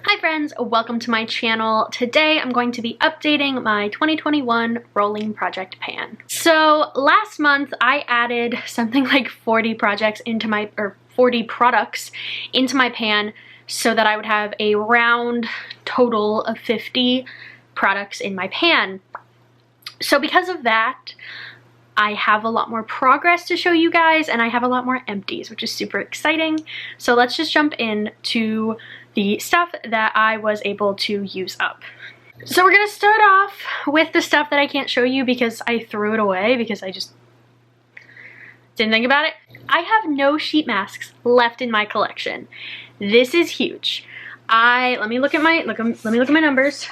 Hi friends, welcome to my channel. Today I'm going to be updating my 2021 rolling project pan. So last month I added something like 40 products into my pan so that I would have a round total of 50 products in my pan. So because of that, I have a lot more progress to show you guys and I have a lot more empties, which is super exciting. So let's just jump into the stuff that I was able to use up. So we're gonna start off with the stuff that I can't show you because I threw it away because I just didn't think about it. I have no sheet masks left in my collection. This is huge. Let me look at my numbers.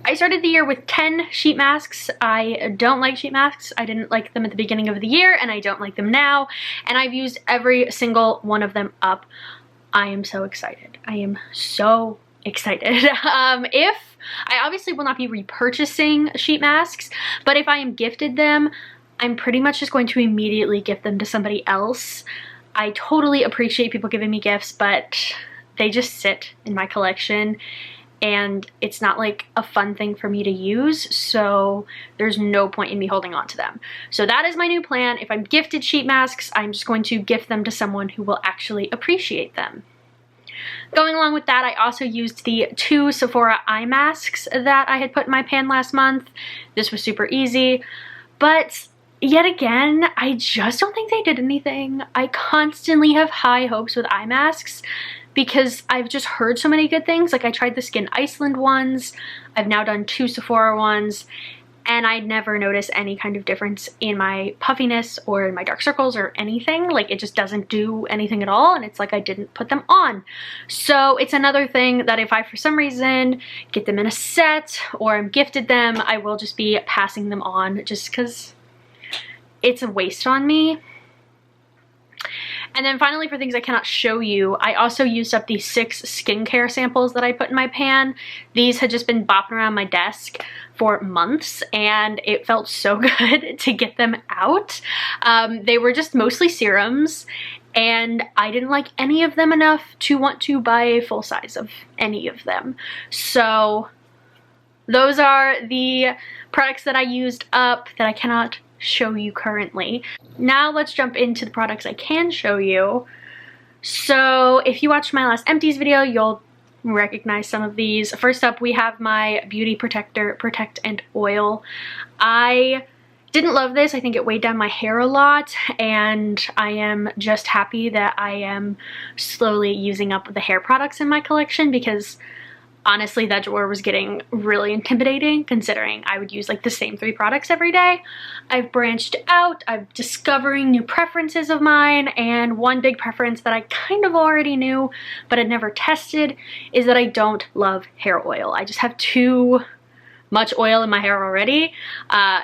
I started the year with 10 sheet masks. I don't like sheet masks. I didn't like them at the beginning of the year and I don't like them now. And I've used every single one of them up. I am so excited. I am so excited. I obviously will not be repurchasing sheet masks, but if I am gifted them, I'm pretty much just going to immediately gift them to somebody else. I totally appreciate people giving me gifts, but they just sit in my collection and it's not like a fun thing for me to use, so there's no point in me holding on to them. So that is my new plan. If I'm gifted sheet masks, I'm just going to gift them to someone who will actually appreciate them. Going along with that, I also used the 2 Sephora Eye Masks that I had put in my pan last month. This was super easy, but yet again, I just don't think they did anything. I constantly have high hopes with eye masks because I've just heard so many good things. Like I tried the Skin Iceland ones, I've now done 2 Sephora ones, and I never noticed any kind of difference in my puffiness or in my dark circles or anything. Like it just doesn't do anything at all, and it's like I didn't put them on. So it's another thing that if I for some reason get them in a set or I'm gifted them, I will just be passing them on just because it's a waste on me. And then finally, for things I cannot show you, I also used up the 6 skincare samples that I put in my pan. These had just been bopping around my desk for months and it felt so good to get them out. They were just mostly serums and I didn't like any of them enough to want to buy a full size of any of them. So those are the products that I used up that I cannot show you currently. Now let's jump into the products I can show you. So if you watched my last empties video, you'll recognize some of these. First up, we have my Beauty Protector Protect and Oil. I didn't love this. I think it weighed down my hair a lot, and I am just happy that I am slowly using up the hair products in my collection because honestly, that drawer was getting really intimidating considering I would use like the same 3 products every day. I've branched out, I'm discovering new preferences of mine, and one big preference that I kind of already knew but had never tested is that I don't love hair oil. I just have too much oil in my hair already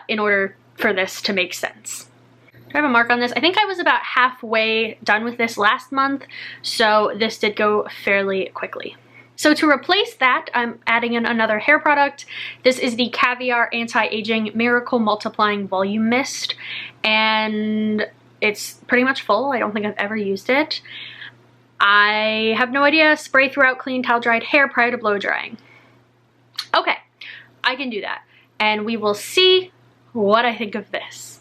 in order for this to make sense. Do I have a mark on this? I think I was about halfway done with this last month, so this did go fairly quickly. So to replace that, I'm adding in another hair product. This is the Caviar Anti-Aging Miracle Multiplying Volume Mist, and it's pretty much full. I don't think I've ever used it. I have no idea. Spray throughout clean towel dried hair prior to blow drying. Okay, I can do that, and we will see what I think of this.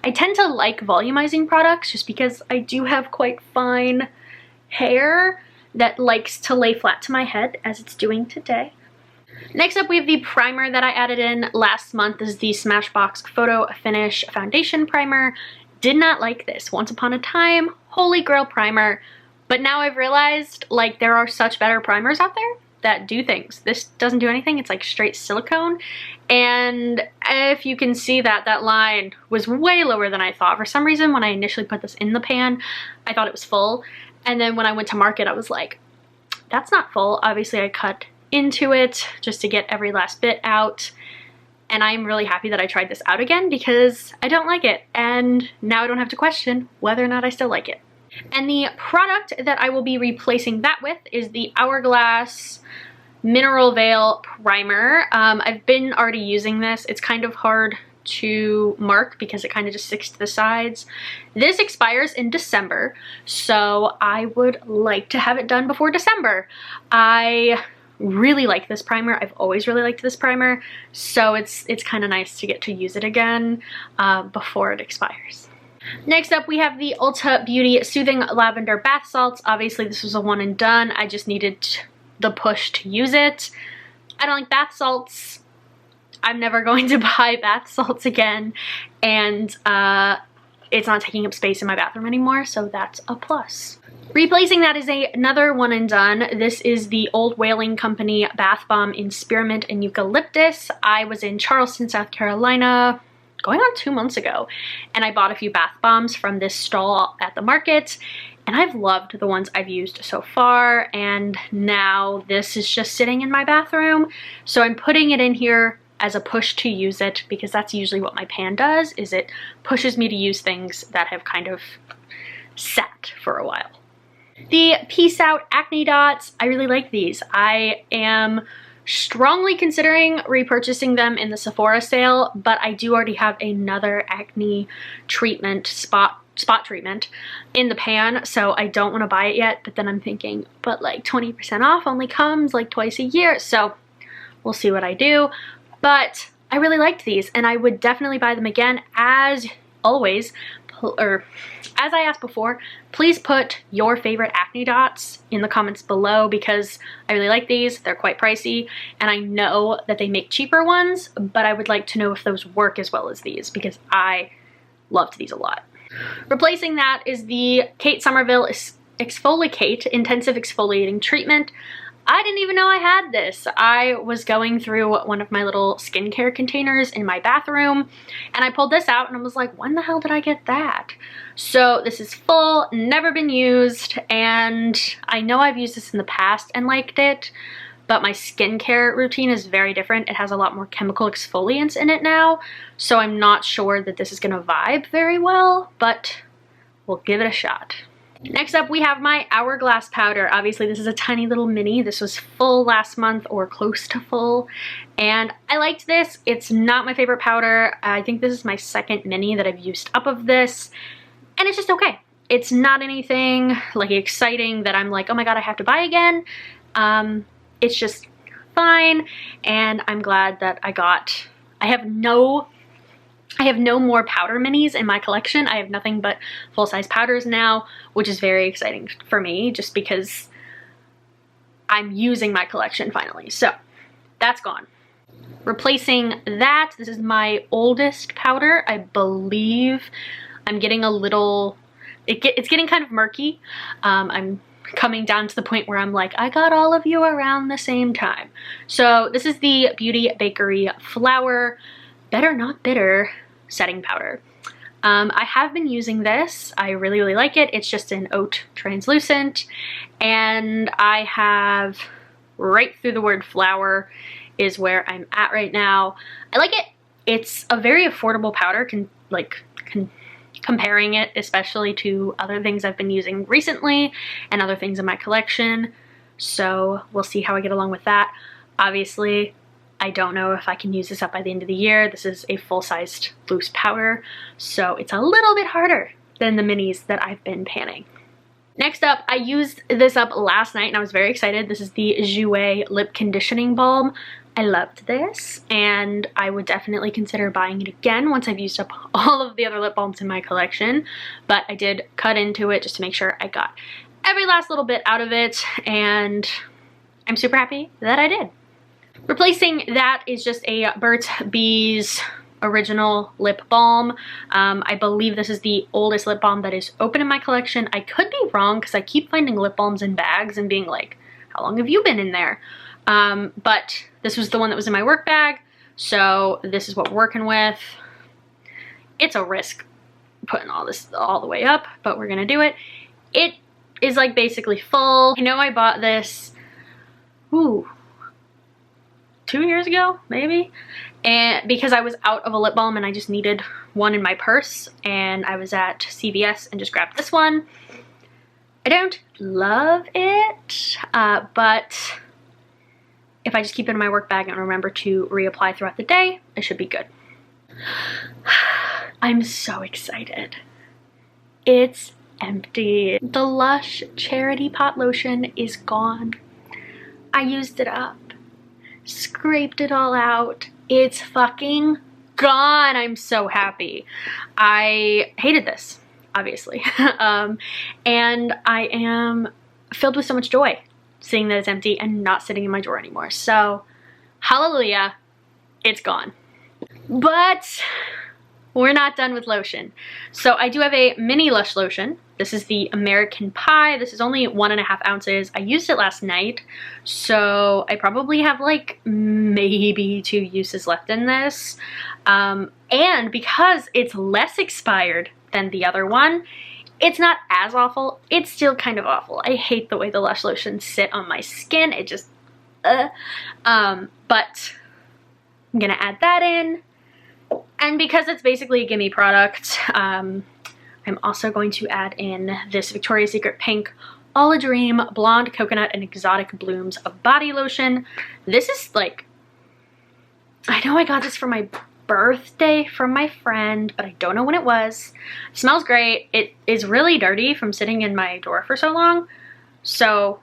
I tend to like volumizing products just because I do have quite fine hair that likes to lay flat to my head as it's doing today. Next up, we have the primer that I added in last month. This is the Smashbox Photo Finish Foundation Primer. Did not like this. Once upon a time, holy grail primer, but now I've realized like there are such better primers out there that do things. This doesn't do anything. It's like straight silicone, and if you can see that line was way lower than I thought. For some reason, when I initially put this in the pan, I thought it was full. And then when I went to market, I was like, that's not full. Obviously, I cut into it just to get every last bit out. And I'm really happy that I tried this out again because I don't like it. And now I don't have to question whether or not I still like it. And the product that I will be replacing that with is the Hourglass Mineral Veil Primer. I've been already using this. It's kind of hard to mark because it kind of just sticks to the sides. This expires in December, so I would like to have it done before December. I really like this primer. I've always really liked this primer, so it's kind of nice to get to use it again before it expires. Next up, we have the Ulta Beauty Soothing Lavender Bath Salts. Obviously, this was a one and done. I just needed the push to use it. I don't like bath salts. I'm never going to buy bath salts again, and it's not taking up space in my bathroom anymore, so that's a plus. Replacing that is another one and done. This is the Old Whaling Company Bath Bomb in Spearmint and Eucalyptus. I was in Charleston, South Carolina, going on 2 months ago, and I bought a few bath bombs from this stall at the market, and I've loved the ones I've used so far, and now this is just sitting in my bathroom, so I'm putting it in here as a push to use it, because that's usually what my pan does, is it pushes me to use things that have kind of sat for a while. The Peace Out Acne Dots, I really like these. I am strongly considering repurchasing them in the Sephora sale, but I do already have another acne treatment, spot treatment in the pan, so I don't want to buy it yet. But then I'm thinking, but like 20% off only comes like twice a year, so we'll see what I do. But I really liked these, and I would definitely buy them again. As always, or as I asked before, please put your favorite acne dots in the comments below, because I really like these. They're quite pricey, and I know that they make cheaper ones, but I would like to know if those work as well as these, because I loved these a lot. Replacing that is the Kate Somerville Exfolikate Intensive Exfoliating Treatment. I didn't even know I had this. I was going through one of my little skincare containers in my bathroom, and I pulled this out and I was like, when the hell did I get that? So this is full, never been used, and I know I've used this in the past and liked it, but my skincare routine is very different. It has a lot more chemical exfoliants in it now, so I'm not sure that this is gonna vibe very well, but we'll give it a shot. Next up, we have my Hourglass Powder. Obviously, this is a tiny little mini. This was full last month, or close to full, and I liked this. It's not my favorite powder. I think this is my second mini that I've used up of this, and it's just okay. It's not anything like exciting that I'm like, oh my god, I have to buy again. It's just fine, and I'm glad that I have no more powder minis in my collection. I have nothing but full-size powders now, which is very exciting for me, just because I'm using my collection finally. So that's gone. Replacing that, this is my oldest powder. I believe I'm getting a little, it's getting kind of murky. I'm coming down to the point where I'm like, I got all of you around the same time. So this is the Beauty Bakery Flour Better Not Bitter setting powder. I have been using this. I really, really like it. It's just an oat translucent, and I have right through the word flour is where I'm at right now. I like it. It's a very affordable powder, comparing it especially to other things I've been using recently and other things in my collection. So we'll see how I get along with that. Obviously, I don't know if I can use this up by the end of the year. This is a full-sized loose powder, so it's a little bit harder than the minis that I've been panning. Next up, I used this up last night and I was very excited. This is the Jouer Lip Conditioning Balm. I loved this, and I would definitely consider buying it again once I've used up all of the other lip balms in my collection, but I did cut into it just to make sure I got every last little bit out of it, and I'm super happy that I did. Replacing that is just a Burt's Bees original lip balm. I believe this is the oldest lip balm that is open in my collection. I could be wrong because I keep finding lip balms in bags and being like, how long have you been in there? But this was the one that was in my work bag, so this is what we're working with. It's a risk putting all this all the way up, but we're gonna do it. It is like basically full. I know I bought this, 2 years ago, maybe, and because I was out of a lip balm and I just needed one in my purse, and I was at CVS and just grabbed this one. I don't love it, but if I just keep it in my work bag and remember to reapply throughout the day, it should be good. I'm so excited. It's empty. The Lush Charity Pot Lotion is gone. I used it up, scraped it all out. It's fucking gone. I'm so happy. I hated this, obviously. And I am filled with so much joy seeing that it's empty and not sitting in my drawer anymore. So, hallelujah, it's gone. But we're not done with lotion. So I do have a mini Lush lotion. This is the American Pie. This is only 1.5 ounces. I used it last night, so I probably have like maybe 2 uses left in this. And because it's less expired than the other one, it's not as awful. It's still kind of awful. I hate the way the Lush lotions sit on my skin. It just, but I'm gonna add that in. And because it's basically a gimme product, I'm also going to add in this Victoria's Secret Pink All a Dream Blonde Coconut and Exotic Blooms Body Lotion. This is like, I know I got this for my birthday from my friend, but I don't know when it was. It smells great. It is really dirty from sitting in my drawer for so long. So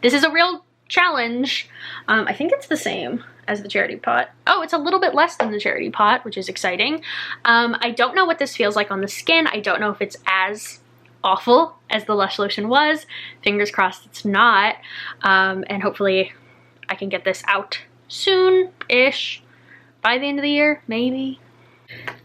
this is a real challenge. I think it's the same as the Charity Pot. Oh, it's a little bit less than the Charity Pot, which is exciting. I don't know what this feels like on the skin. I don't know if it's as awful as the Lush lotion was. Fingers crossed it's not. And hopefully I can get this out soon-ish. By the end of the year, maybe.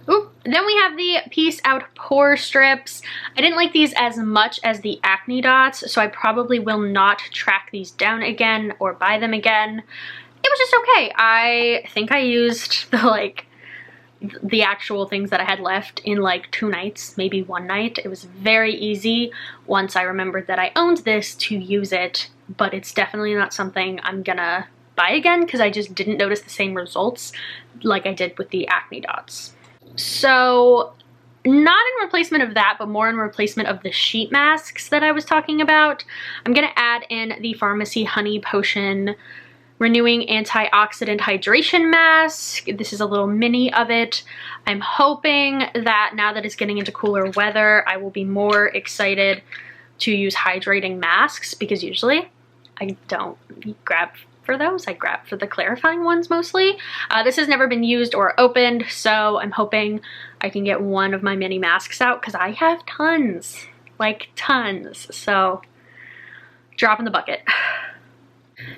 Ooh, then we have the Peace Out Pore Strips. I didn't like these as much as the Acne dots, so I probably will not track these down again or buy them again. It was just okay. I think I used the actual things that I had left in like 2 nights, maybe 1 night. It was very easy once I remembered that I owned this to use it, but it's definitely not something I'm gonna buy again because I just didn't notice the same results like I did with the Acne dots. So not in replacement of that, but more in replacement of the sheet masks that I was talking about, I'm gonna add in the Pharmacy Honey Potion Renewing Antioxidant Hydration Mask. This is a little mini of it. I'm hoping that now that it's getting into cooler weather, I will be more excited to use hydrating masks because usually I don't grab for those. I grab for the clarifying ones mostly. This has never been used or opened, so I'm hoping I can get one of my mini masks out because I have tons, like tons. So drop in the bucket.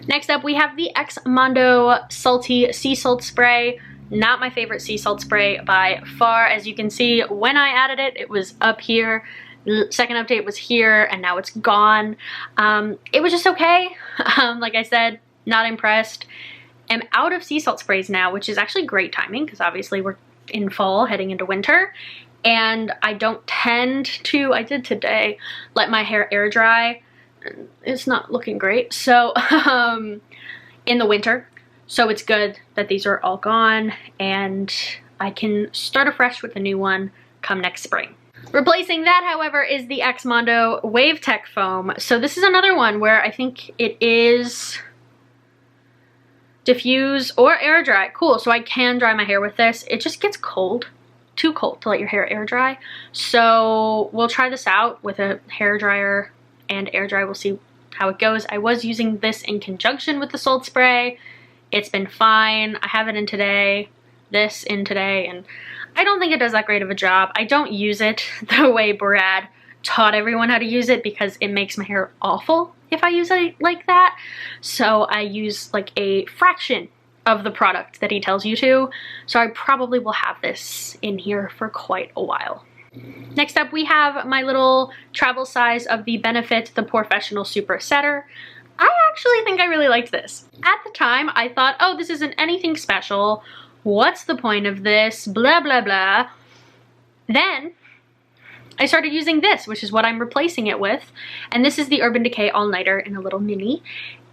Next up, we have the X-Mondo Salty Sea Salt Spray. Not my favorite sea salt spray by far. As you can see, when I added it, it was up here. The second update was here, and now it's gone. It was just okay. Like I said, not impressed. I'm out of sea salt sprays now, which is actually great timing because obviously we're in fall heading into winter. And I don't tend to, I did today, let my hair air dry. It's not looking great. So in the winter. So it's good that these are all gone and I can start afresh with a new one come next spring. Replacing that, however, is the X-Mondo Wave Tech Foam. So this is another one where I think it is diffuse or air dry. Cool, so I can dry my hair with this. It just gets cold, too cold to let your hair air dry. So we'll try this out with a hair dryer and air dry. We'll see how it goes. I was using this in conjunction with the salt spray. It's been fine. I have it in today, this in today, and I don't think it does that great of a job. I don't use it the way Murad taught everyone how to use it because it makes my hair awful if I use it like that. So I use like a fraction of the product that he tells you to. So I probably will have this in here for quite a while. Next up, we have my little travel size of the Benefit The Professional Super Setter. I actually think I really liked this. At the time, I thought, oh, this isn't anything special. What's the point of this? Blah, blah, blah. Then I started using this, which is what I'm replacing it with. And this is the Urban Decay All-Nighter in a little mini.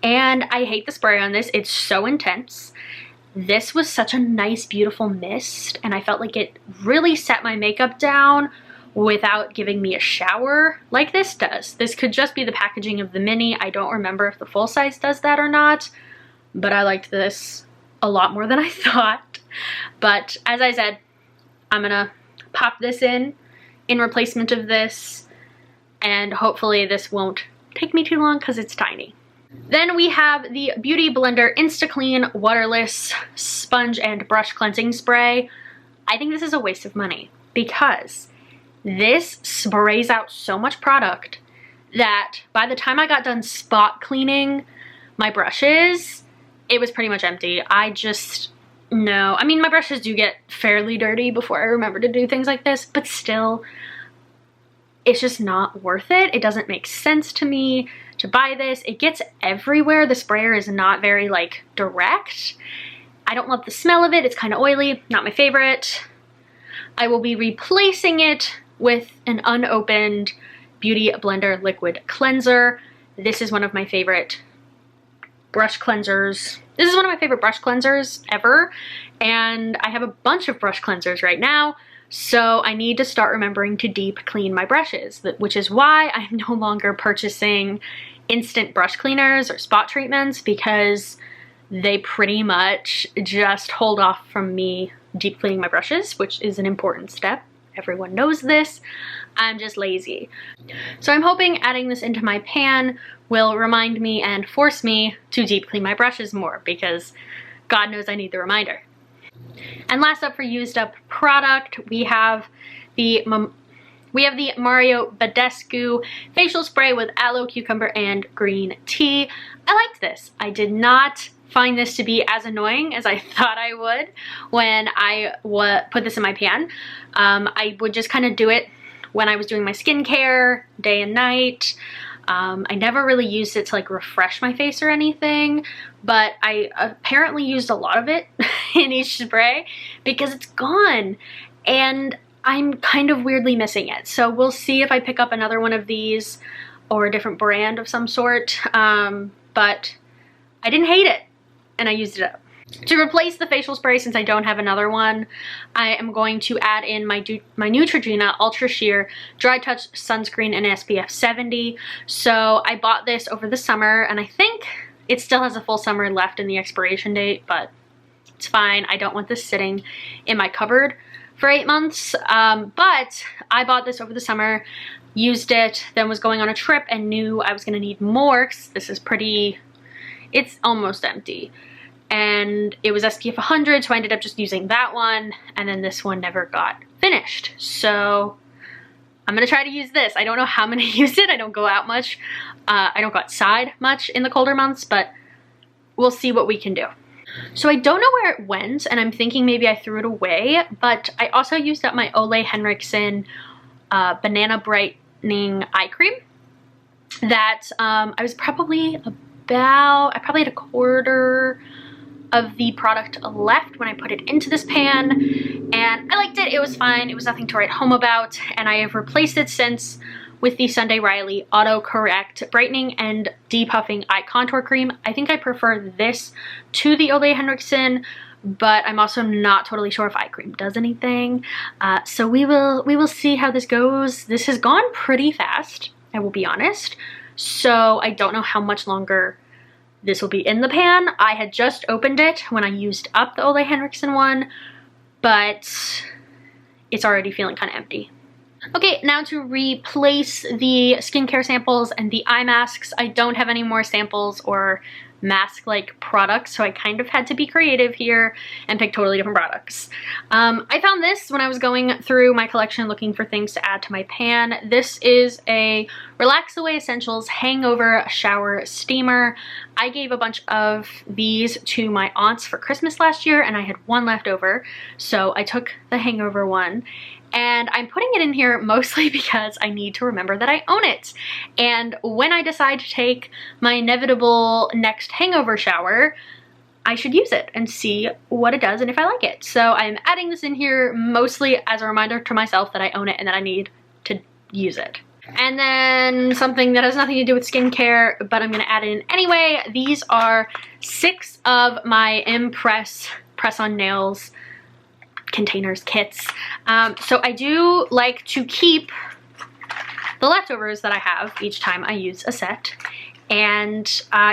And I hate the spray on this. It's so intense. This was such a nice, beautiful mist. And I felt like it really set my makeup down without giving me a shower like this does. This could just be the packaging of the mini. I don't remember if the full size does that or not. But I liked this a lot more than I thought. But as I said, I'm gonna pop this in replacement of this, and hopefully this won't take me too long because it's tiny. Then we have the Beauty Blender Insta-Clean Waterless Sponge and Brush Cleansing Spray. I think this is a waste of money because this sprays out so much product that by the time I got done spot cleaning my brushes, it was pretty much empty. No, I mean, my brushes do get fairly dirty before I remember to do things like this, but still, it's just not worth it. It doesn't make sense to me to buy this. It gets everywhere. The sprayer is not very like direct. I don't love the smell of it. It's kind of oily, not my favorite. I will be replacing it with an unopened Beauty Blender Liquid Cleanser. This is one of my favorite brush cleansers. This is one of my favorite brush cleansers ever, and I have a bunch of brush cleansers right now, so I need to start remembering to deep clean my brushes, which is why I'm no longer purchasing instant brush cleaners or spot treatments, because they pretty much just hold off from me deep cleaning my brushes, which is an important step. Everyone knows this. I'm just lazy. So I'm hoping adding this into my pan will remind me and force me to deep clean my brushes more, because God knows I need the reminder. And last up for used up product, we have the Mario Badescu facial spray with aloe, cucumber, and green tea. I liked this. I did not find this to be as annoying as I thought I would when I put this in my pan. I would just kind of do it when I was doing my skincare day and night. I never really used it to like refresh my face or anything, but I apparently used a lot of it in each spray because it's gone and I'm kind of weirdly missing it. So we'll see if I pick up another one of these or a different brand of some sort, but I didn't hate it and I used it up. To replace the facial spray, since I don't have another one, I am going to add in my Neutrogena Ultra Sheer Dry Touch Sunscreen in SPF 70. So I bought this over the summer, and I think it still has a full summer left in the expiration date, but it's fine. I don't want this sitting in my cupboard for 8 months. But I bought this over the summer, used it, then was going on a trip and knew I was going to need more, 'cause this is it's almost empty. And it was SPF 100, so I ended up just using that one, and then this one never got finished. So I'm gonna try to use this. I don't know how I'm gonna use it. I don't go out much. I don't go outside much in the colder months, but we'll see what we can do. So I don't know where it went, and I'm thinking maybe I threw it away, but I also used up my Ole Henriksen Banana Brightening Eye Cream that I probably had a quarter of the product left when I put it into this pan, and I liked it. It was fine. It was nothing to write home about, and I have replaced it since with the Sunday Riley Auto Correct Brightening and Depuffing Eye Contour Cream. I think I prefer this to the Ole Henriksen, but I'm also not totally sure if eye cream does anything. So we will see how this goes. This has gone pretty fast, I will be honest. So I don't know how much longer this will be in the pan. I had just opened it when I used up the Ole Henriksen one, but it's already feeling kind of empty. Okay, now to replace the skincare samples and the eye masks. I don't have any more samples or mask-like products, so I kind of had to be creative here and pick totally different products. I found this when I was going through my collection looking for things to add to my pan. This is a Relax Away Essentials Hangover Shower Steamer. I gave a bunch of these to my aunts for Christmas last year, and I had one left over, so I took the Hangover one. And I'm putting it in here mostly because I need to remember that I own it. And when I decide to take my inevitable next hangover shower, I should use it and see what it does and if I like it. So I'm adding this in here mostly as a reminder to myself that I own it and that I need to use it. And then something that has nothing to do with skincare, but I'm gonna add it in anyway. These are 6 of my Impress press-on nails containers, kits. So I do like to keep the leftovers that I have each time I use a set. And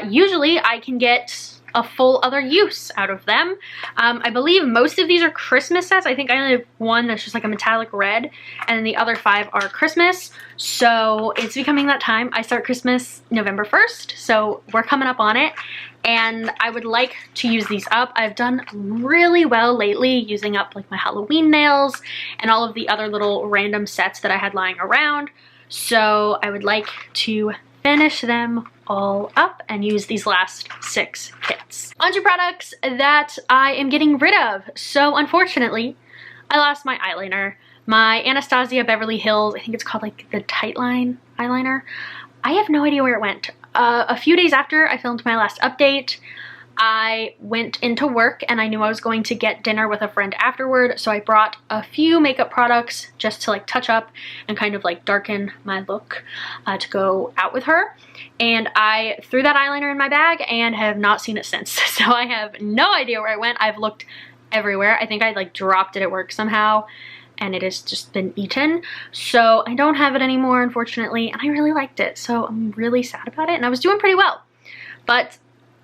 usually I can get a full other use out of them. I believe most of these are Christmas sets. I think I only have one that's just like a metallic red, and then the other 5 are Christmas. So it's becoming that time. I start Christmas November 1st, so we're coming up on it, and I would like to use these up. I've done really well lately using up like my Halloween nails and all of the other little random sets that I had lying around. So I would like to finish them all up and use these last 6 kits. Onto products that I am getting rid of. So unfortunately, I lost my eyeliner. My Anastasia Beverly Hills, I think it's called like the Tight Line eyeliner. I have no idea where it went. A few days after I filmed my last update, I went into work and I knew I was going to get dinner with a friend afterward, so I brought a few makeup products just to like touch up and kind of like darken my look to go out with her. And I threw that eyeliner in my bag and have not seen it since. So I have no idea where it went. I've looked everywhere. I think I like dropped it at work somehow and it has just been eaten. So I don't have it anymore, unfortunately, and I really liked it. So I'm really sad about it, and I was doing pretty well. But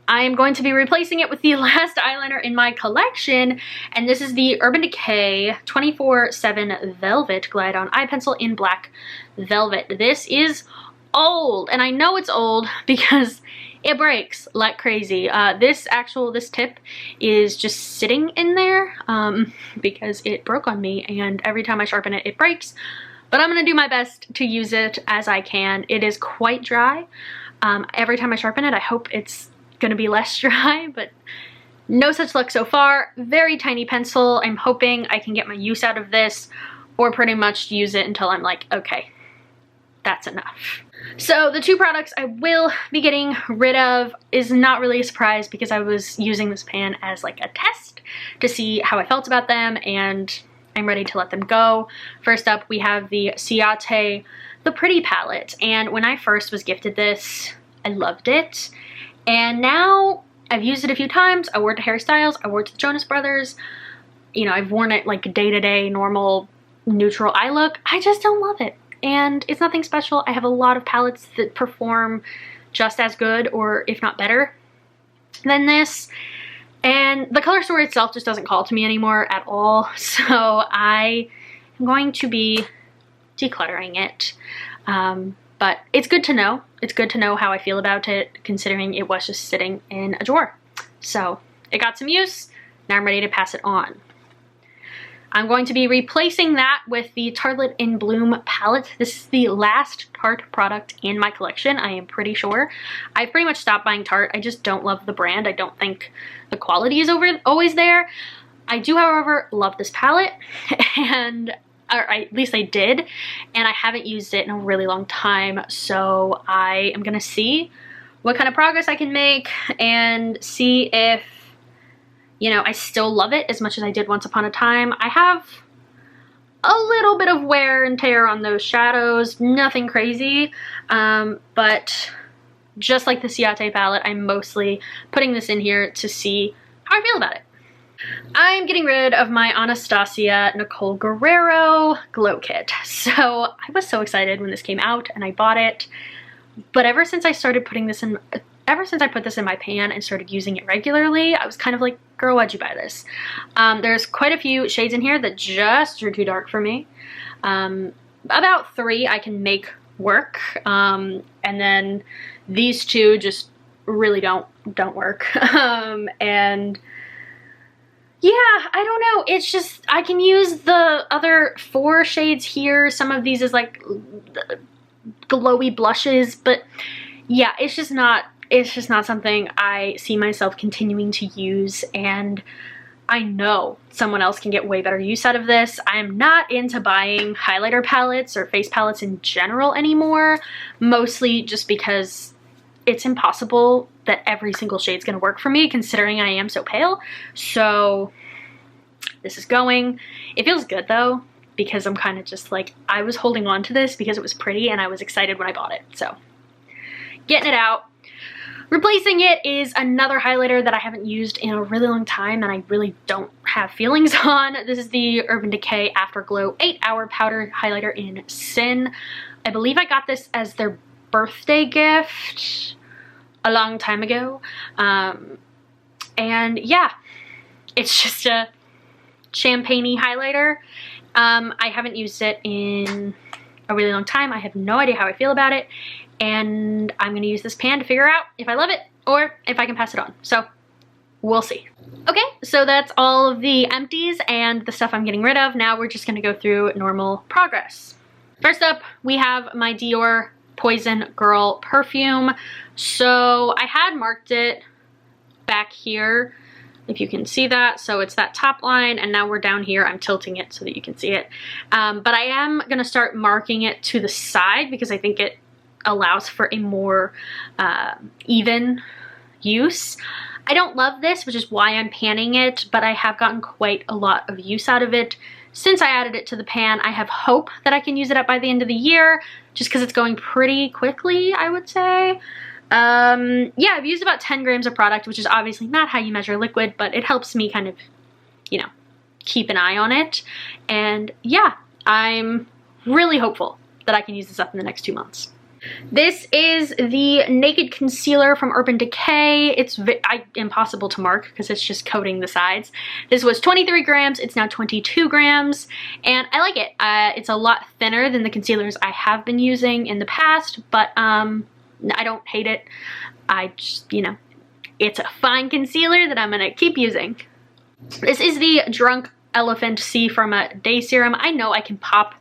I am going to be replacing it with the last eyeliner in my collection, and this is the Urban Decay 24/7 Velvet Glide On Eye Pencil in Black Velvet. This is old, and I know it's old because it breaks like crazy. This tip is just sitting in there because it broke on me, and every time I sharpen it, it breaks. But I'm gonna do my best to use it as I can. It is quite dry. Every time I sharpen it, I hope it's gonna be less dry, but no such luck so far. Very tiny pencil. I'm hoping I can get my use out of this, or pretty much use it until I'm like, okay, that's enough. So the 2 products I will be getting rid of is not really a surprise because I was using this pan as like a test to see how I felt about them, and I'm ready to let them go. First up, we have the Ciate The Pretty palette, and when I first was gifted this, I loved it. And now I've used it a few times. I wore it to Harry Styles, I wore it to the Jonas Brothers. You know, I've worn it like day-to-day, normal, neutral eye look. I just don't love it. And it's nothing special. I have a lot of palettes that perform just as good, or if not better, than this. And the color story itself just doesn't call to me anymore at all. So I am going to be decluttering it. But it's good to know. It's good to know how I feel about it, considering it was just sitting in a drawer. So it got some use. Now I'm ready to pass it on. I'm going to be replacing that with the Tartelette in Bloom palette. This is the last Tarte product in my collection, I am pretty sure. I've pretty much stopped buying Tarte. I just don't love the brand. I don't think the quality is always there. I do, however, love this palette, or at least I did, and I haven't used it in a really long time, so I am gonna see what kind of progress I can make and see if, you know, I still love it as much as I did once upon a time. I have a little bit of wear and tear on those shadows, nothing crazy, but just like the Ciate palette, I'm mostly putting this in here to see how I feel about it. I'm getting rid of my Anastasia Nicole Guerrero Glow Kit. So I was so excited when this came out and I bought it, but ever since I put this in my pan and started using it regularly, I was kind of like, girl, why'd you buy this? There's quite a few shades in here that just are too dark for me. About 3 I can make work, and then these 2 just really don't work. And yeah, I don't know, it's just, I can use the other 4 shades here. Some of these is like glowy blushes, but yeah, it's just not something I see myself continuing to use, and I know someone else can get way better use out of this. I am not into buying highlighter palettes or face palettes in general anymore, mostly just because it's impossible that every single shade's gonna work for me, considering I am so pale. So this is going. It feels good though, because I'm kind of just like, I was holding on to this because it was pretty and I was excited when I bought it. So getting it out. Replacing it is another highlighter that I haven't used in a really long time and I really don't have feelings on. This is the Urban Decay Afterglow 8-Hour Powder Highlighter in Sin. I believe I got this as their birthday gift a long time ago. And yeah, it's just a champagne-y highlighter. I haven't used it in a really long time. I have no idea how I feel about it, and I'm gonna use this pan to figure out if I love it or if I can pass it on. So we'll see. Okay, so that's all of the empties and the stuff I'm getting rid of. Now we're just gonna go through normal progress. First up, we have my Dior Poison Girl perfume. So I had marked it back here, if you can see that. So it's that top line, and now we're down here. I'm tilting it so that you can see it. But I am gonna start marking it to the side because I think it allows for a more even use. I don't love this, which is why I'm panning it, but I have gotten quite a lot of use out of it since I added it to the pan. I have hope that I can use it up by the end of the year, just because it's going pretty quickly, I would say. Yeah, I've used about 10 grams of product, which is obviously not how you measure liquid, but it helps me kind of, you know, keep an eye on it. And yeah, I'm really hopeful that I can use this up in the next 2 months. This is the Naked Concealer from Urban Decay. It's impossible to mark because it's just coating the sides. This was 23 grams. It's now 22 grams, and I like it. It's a lot thinner than the concealers I have been using in the past, but I don't hate it. I just, you know, it's a fine concealer that I'm gonna keep using. This is the Drunk Elephant C from a Day Serum. I know I can pop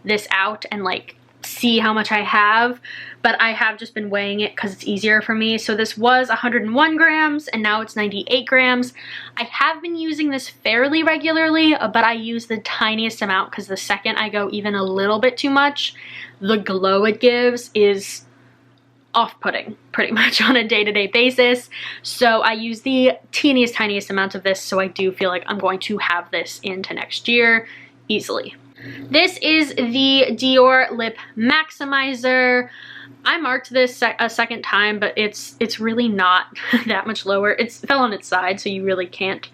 this out and like see how much I have, but I have just been weighing it because it's easier for me. So this was 101 grams and now it's 98 grams. I have been using this fairly regularly, but I use the tiniest amount because the second I go even a little bit too much, the glow it gives is off-putting pretty much on a day-to-day basis. So I use the tiniest amount of this, so I do feel like I'm going to have this into next year easily. This is the Dior Lip Maximizer. I marked this a second time, but it's really not that much lower. It fell on its side, so you really can't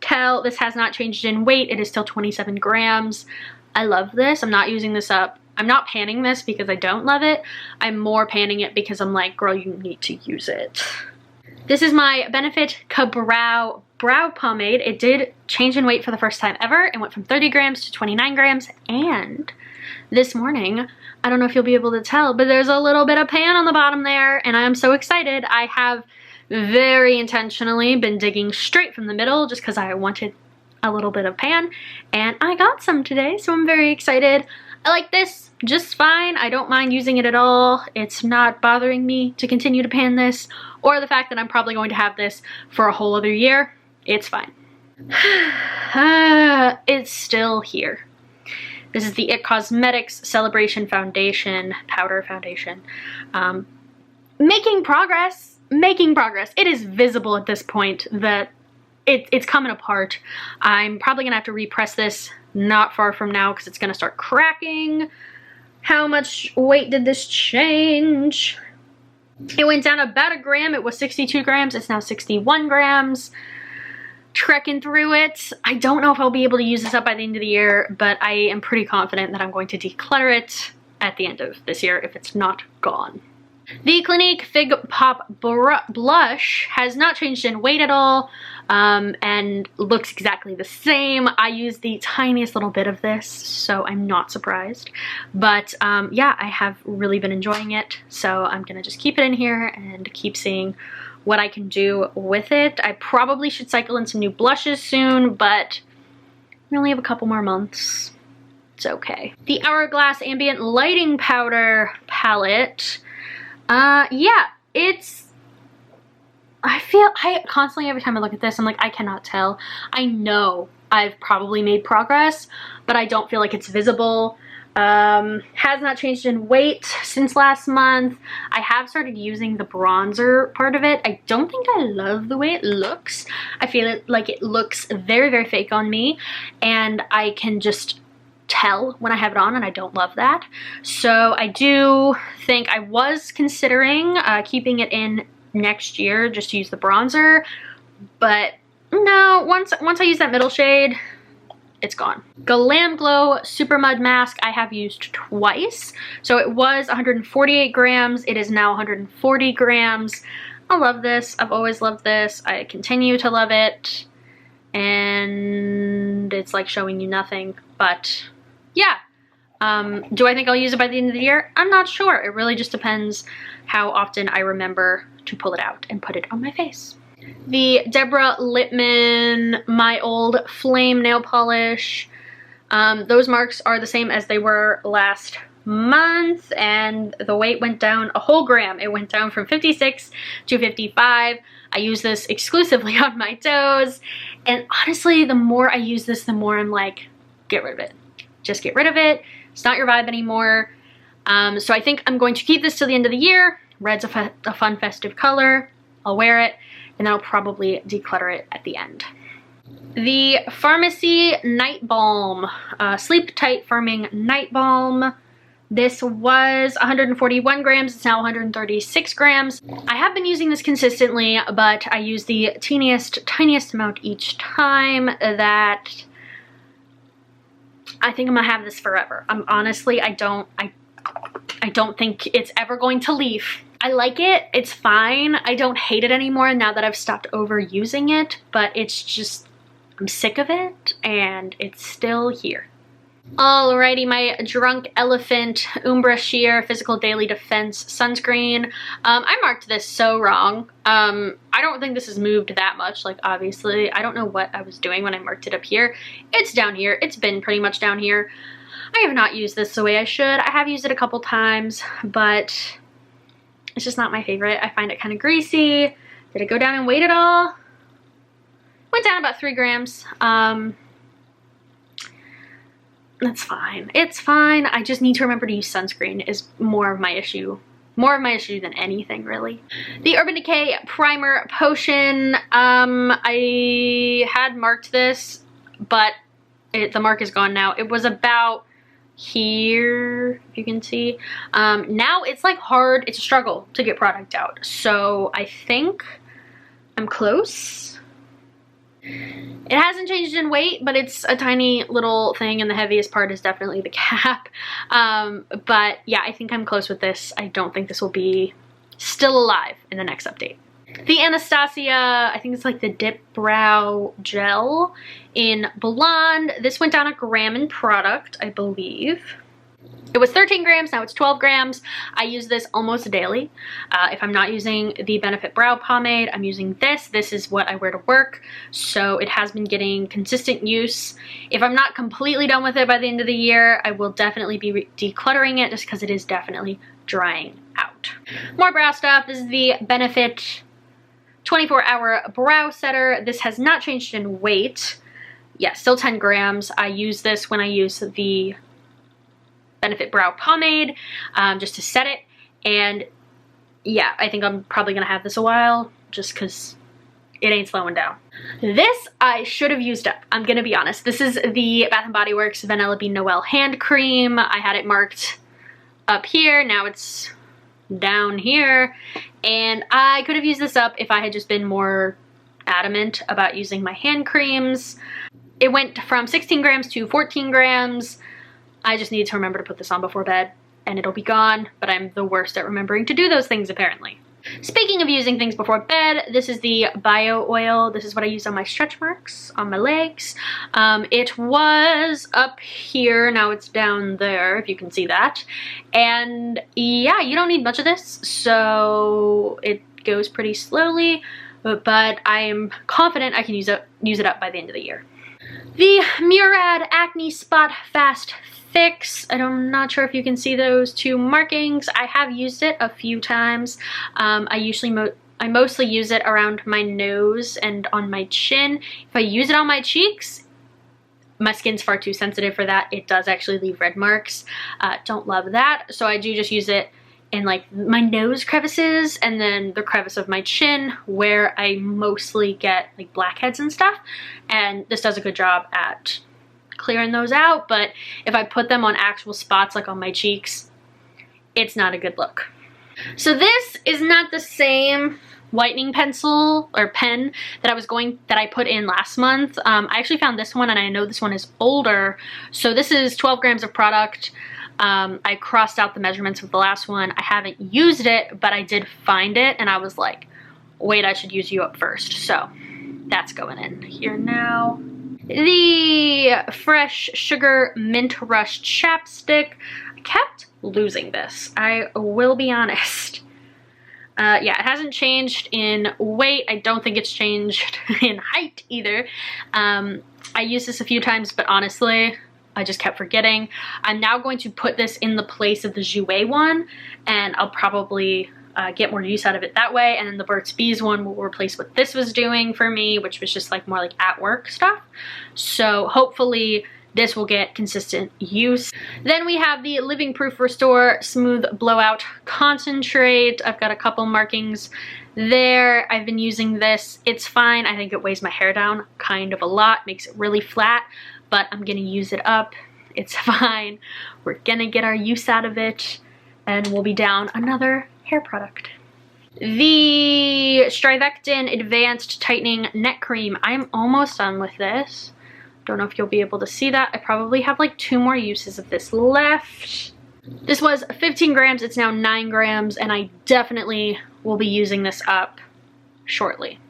tell. This has not changed in weight. It is still 27 grams. I love this. I'm not using this up. I'm not panning this because I don't love it. I'm more panning it because I'm like, girl, you need to use it. This is my Benefit Brow Pomade. It did change in weight for the first time ever. It went from 30 grams to 29 grams. And this morning, I don't know if you'll be able to tell, but there's a little bit of pan on the bottom there. And I am so excited. I have very intentionally been digging straight from the middle just because I wanted a little bit of pan. And I got some today, so I'm very excited. I like this just fine. I don't mind using it at all. It's not bothering me to continue to pan this, or the fact that I'm probably going to have this for a whole other year. It's fine. It's still here. This is the IT Cosmetics Celebration Foundation, Powder Foundation. Making progress. It is visible at this point that it's coming apart. I'm probably gonna have to repress this not far from now because it's gonna start cracking. How much weight did this change? It went down about a gram. It was 62 grams. It's now 61 grams. Trekking through it. I don't know if I'll be able to use this up by the end of the year, but I am pretty confident that I'm going to declutter it at the end of this year if it's not gone. The Clinique Fig Pop Blush has not changed in weight at all, and looks exactly the same. I use the tiniest little bit of this, so I'm not surprised. But yeah, I have really been enjoying it, so I'm gonna just keep it in here and keep seeing what I can do with it. I probably should cycle in some new blushes soon, but we only have a couple more months. It's okay. The Hourglass Ambient Lighting Powder palette. Yeah, I constantly, every time I look at this, I'm like, I cannot tell. I know I've probably made progress, but I don't feel like it's visible. Has not changed in weight since last month. I have started using the bronzer part of it. I don't think I love the way it looks. I feel like it looks very fake on me, and I can just tell when I have it on, and I don't love that. So I do think I was considering keeping it in next year just to use the bronzer, but no, once I use that middle shade, it's gone. Glam Glow Super Mud Mask I have used twice. So it was 148 grams. It is now 140 grams. I love this. I've always loved this. I continue to love it. And it's like showing you nothing. But yeah. Do I think I'll use it by the end of the year? I'm not sure. It really just depends how often I remember to pull it out and put it on my face. The Deborah Lippmann My Old Flame nail polish. Those marks are the same as they were last month, and the weight went down a whole gram. It went down from 56 to 55. I use this exclusively on my toes, and honestly, the more I use this, the more I'm like, get rid of it. Just get rid of it. It's not your vibe anymore. So I think I'm going to keep this till the end of the year. Red's a fun festive color. I'll wear it, and then I'll probably declutter it at the end. The Pharmacy Night Balm, Sleep Tight Firming Night Balm. This was 141 grams, it's now 136 grams. I have been using this consistently, but I use the tiniest amount each time. That I think I'm gonna have this forever. Honestly, I don't think it's ever going to leave. I like it, it's fine. I don't hate it anymore now that I've stopped overusing it, but it's just, I'm sick of it and it's still here. Alrighty, my Drunk Elephant Umbra Sheer Physical Daily Defense Sunscreen. I marked this so wrong. I don't think this has moved that much, like obviously. I don't know what I was doing when I marked it up here. It's down here. It's been pretty much down here. I have not used this the way I should. I have used it a couple times, but it's just not my favorite. I find it kind of greasy. Did it go down in weight at all? Went down about 3 grams. That's fine. It's fine. I just need to remember to use sunscreen is more of my issue. More of my issue than anything, really. The Urban Decay Primer Potion. I had marked this, but the mark is gone now. It was about here, if you can see. Now it's like hard. It's a struggle to get product out. So I think I'm close. It hasn't changed in weight, but it's a tiny little thing, and the heaviest part is definitely the cap. But yeah, I think I'm close with this. I don't think this will be still alive in the next update. The Anastasia, I think it's like the Dip Brow Gel in Blonde. This went down a gram in product, I believe. It was 13 grams, now it's 12 grams. I use this almost daily. If I'm not using the Benefit Brow Pomade, I'm using this. This is what I wear to work, so it has been getting consistent use. If I'm not completely done with it by the end of the year, I will definitely be decluttering it just because it is definitely drying out. More brow stuff. This is the Benefit 24-Hour Brow Setter. This has not changed in weight. Yeah, still 10 grams. I use this when I use the Benefit Brow Pomade just to set it, and yeah, I think I'm probably gonna have this a while just because it ain't slowing down. This I should have used up, I'm gonna be honest. This is the Bath & Body Works Vanilla Bean Noel Hand Cream. I had it marked up here, now it's down here, and I could have used this up if I had just been more adamant about using my hand creams. It went from 16 grams to 14 grams. I just need to remember to put this on before bed and it'll be gone, but I'm the worst at remembering to do those things apparently. Speaking of using things before bed, this is the Bio Oil. This is what I use on my stretch marks on my legs. It was up here, now it's down there, if you can see that. And yeah, you don't need much of this, so it goes pretty slowly, but I am confident I can use it up by the end of the year. The Murad Acne Spot Fast Fix. I'm not sure if you can see those 2 markings. I have used it a few times. I mostly use it around my nose and on my chin. If I use it on my cheeks, my skin's far too sensitive for that. It does actually leave red marks. Don't love that. So I do just use it in like my nose crevices and then the crevice of my chin where I mostly get like blackheads and stuff. And this does a good job at clearing those out, but if I put them on actual spots like on my cheeks, it's not a good look. So this is not the same whitening pencil or pen that I put in last month. I actually found this one, and I know this one is older. So this is 12 grams of product. I crossed out the measurements of the last one. I haven't used it, but I did find it and I was like, wait, I should use you up first. So that's going in here now. The Fresh Sugar Mint Rush Chapstick. I kept losing this, I will be honest. Yeah, it hasn't changed in weight. I don't think it's changed in height either. I used this a few times, but honestly, I just kept forgetting. I'm now going to put this in the place of the Jouer one, and I'll probably get more use out of it that way. And then the Burt's Bees one will replace what this was doing for me, which was just like more like at work stuff. So hopefully this will get consistent use. Then we have the Living Proof Restore Smooth Blowout Concentrate. I've got a couple markings there. I've been using this. It's fine. I think it weighs my hair down kind of a lot, makes it really flat, but I'm gonna use it up. It's fine. We're gonna get our use out of it, and we'll be down another hair product. The Strivectin Advanced Tightening Neck Cream. I'm almost done with this. Don't know if you'll be able to see that. I probably have like 2 more uses of this left. This was 15 grams, it's now 9 grams, and I definitely will be using this up shortly.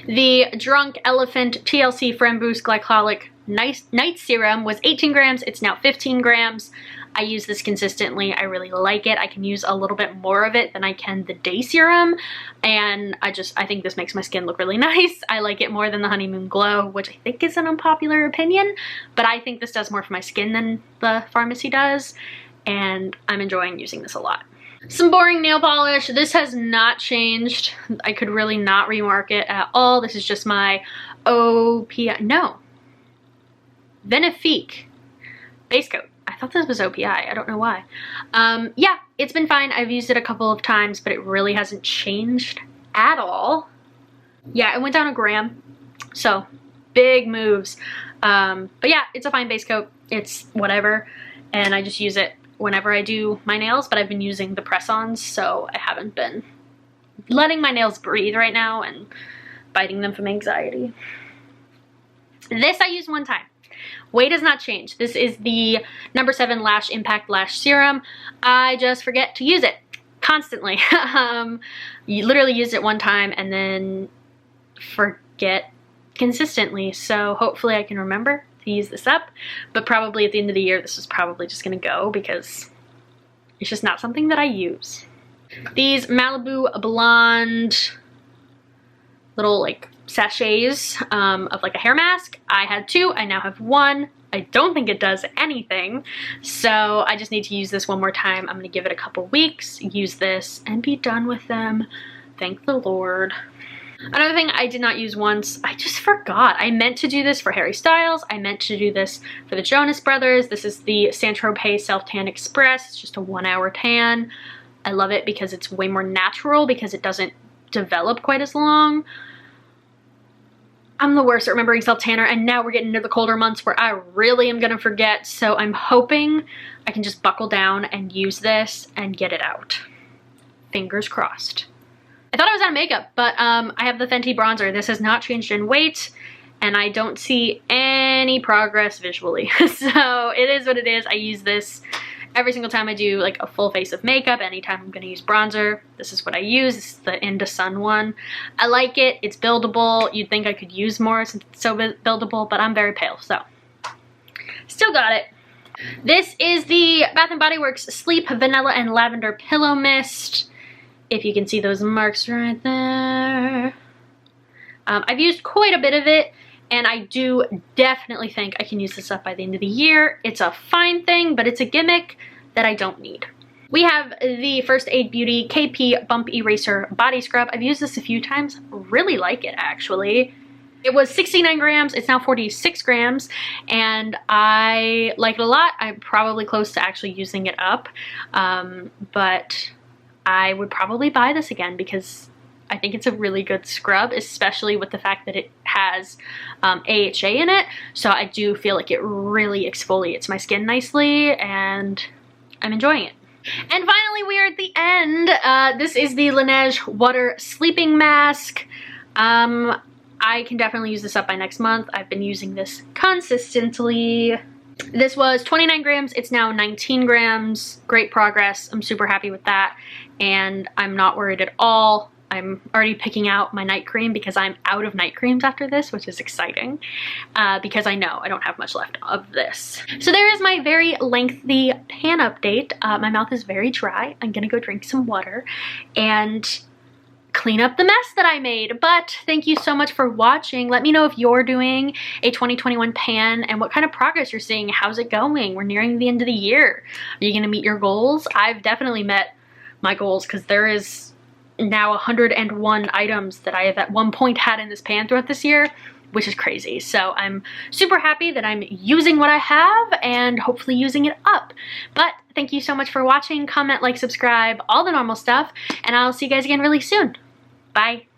The Drunk Elephant TLC Framboos Glycolic Night Serum was 18 grams, it's now 15 grams. I use this consistently, I really like it. I can use a little bit more of it than I can the day serum, and I think this makes my skin look really nice. I like it more than the Honeymoon Glow, which I think is an unpopular opinion, but I think this does more for my skin than the pharmacy does, and I'm enjoying using this a lot. Some boring nail polish. This has not changed. I could really not remark it at all. This is just my Benefique base coat. I thought this was OPI. I don't know why. Yeah, it's been fine. I've used it a couple of times, but it really hasn't changed at all. Yeah, it went down a gram, so big moves. But yeah, it's a fine base coat. It's whatever, and I just use it whenever I do my nails, but I've been using the press-ons, so I haven't been letting my nails breathe right now and biting them from anxiety. This I used one time. Weight has not changed. This is the No. 7 Lash Impact Lash Serum. I just forget to use it constantly. You literally use it one time and then forget consistently. So hopefully I can remember to use this up. But probably at the end of the year, this is probably just going to go because it's just not something that I use. These Malibu Blonde little like sachets of like a hair mask. I had 2, I now have 1. I don't think it does anything, so I just need to use this one more time. I'm gonna give it a couple weeks, use this, and be done with them. Thank the Lord. Another thing I did not use once, I just forgot. I meant to do this for Harry Styles. I meant to do this for the Jonas Brothers. This is the Saint-Tropez Self Tan Express. It's just a 1-hour tan. I love it because it's way more natural because it doesn't develop quite as long. I'm the worst at remembering self-tanner, and now we're getting into the colder months where I really am gonna forget, so I'm hoping I can just buckle down and use this and get it out. Fingers crossed. I thought I was out of makeup, but I have the Fenty Bronzer. This has not changed in weight, and I don't see any progress visually. So it is what it is. I use this every single time I do like a full face of makeup. Anytime I'm gonna use bronzer, this is what I use. This is the Into Sun one. I like it. It's buildable. You'd think I could use more since it's so buildable, but I'm very pale, so still got it. This is the Bath & Body Works Sleep Vanilla and Lavender Pillow Mist. If you can see those marks right there. I've used quite a bit of it, and I do definitely think I can use this up by the end of the year. It's a fine thing, but it's a gimmick that I don't need. We have the First Aid Beauty KP Bump Eraser Body Scrub. I've used this a few times. Really like it, actually. It was 69 grams. It's now 46 grams, and I like it a lot. I'm probably close to actually using it up, but I would probably buy this again because I think it's a really good scrub, especially with the fact that it has AHA in it. So I do feel like it really exfoliates my skin nicely, and I'm enjoying it. And finally, we are at the end. This is the Laneige Water Sleeping Mask. I can definitely use this up by next month. I've been using this consistently. This was 29 grams. It's now 19 grams. Great progress. I'm super happy with that, and I'm not worried at all I'm already picking out my night cream because I'm out of night creams after this, which is exciting because I know I don't have much left of this. So there is my very lengthy pan update. My mouth is very dry. I'm gonna go drink some water and clean up the mess that I made. But thank you so much for watching. Let me know if you're doing a 2021 pan and what kind of progress you're seeing. How's it going? We're nearing the end of the year. Are you gonna meet your goals? I've definitely met my goals because there is now 101 items that I have at one point had in this pan throughout this year, which is crazy. So I'm super happy that I'm using what I have and hopefully using it up. But thank you so much for watching. Comment, like, subscribe, all the normal stuff, and I'll see you guys again really soon. Bye.